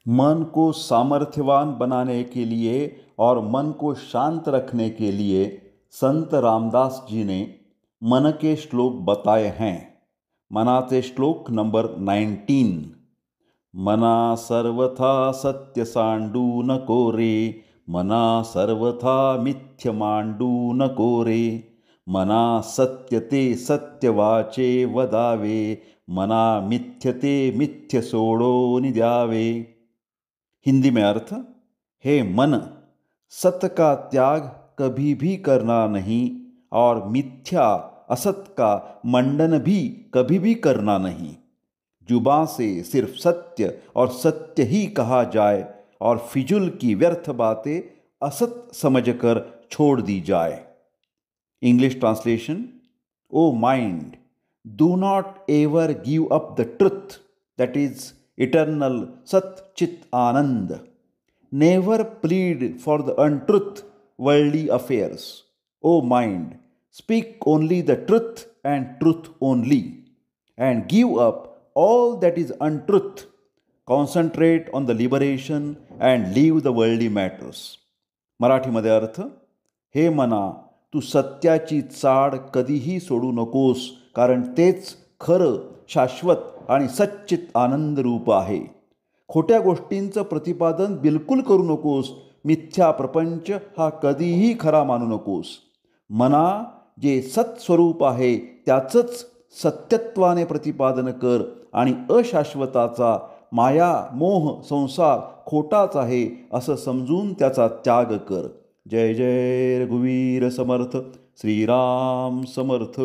मन को सामर्थ्यवान बनाने के लिए और मन को शांत रखने के लिए संत रामदास जी ने मन के श्लोक बताए हैं। मनाचे श्लोक नंबर 19। मना सर्वथा सत्य सांडू नको रे, मना सर्वथा मिथ्य मांडू नको रे, मना सत्य ते सत्य वाचे वदावे, मना मिथ्य ते मिथ्य सोडोनि द्यावे। हिंदी में अर्थ, हे मन, सत्य का त्याग कभी भी करना नहीं और मिथ्या असत का मंडन भी कभी भी करना नहीं। जुबां से सिर्फ सत्य और सत्य ही कहा जाए और फिजुल की व्यर्थ बातें असत समझकर छोड़ दी जाए। English translation: oh mind, do not ever give up the truth, that is eternal Sat Chit Anand. Never plead for the untruth, worldly affairs. O mind, speak only the truth and truth only, and give up all that is untruth. Concentrate on the liberation and leave the worldly matters. मराठीमध्ये अर्थ: हे मना, तू सत्याची Chad कधीही सोडू नकोस, कारण तेच खरं, शाश्वत आणि सच्चित आनंद रूप आहे. खोट्या गोष्टींचं प्रतिपादन बिलकुल करू नकोस. मिथ्या प्रपंच हा कधीही खरा मानू नकोस. मना, जे सत्स्वरूप आहे त्याचंच सत्यत्वाने प्रतिपादन कर आणि अशाश्वताचा माया मोह संसार खोटाच आहे असं समजून त्याचा त्याग कर. जय जय रघुवीर समर्थ. श्रीराम समर्थ.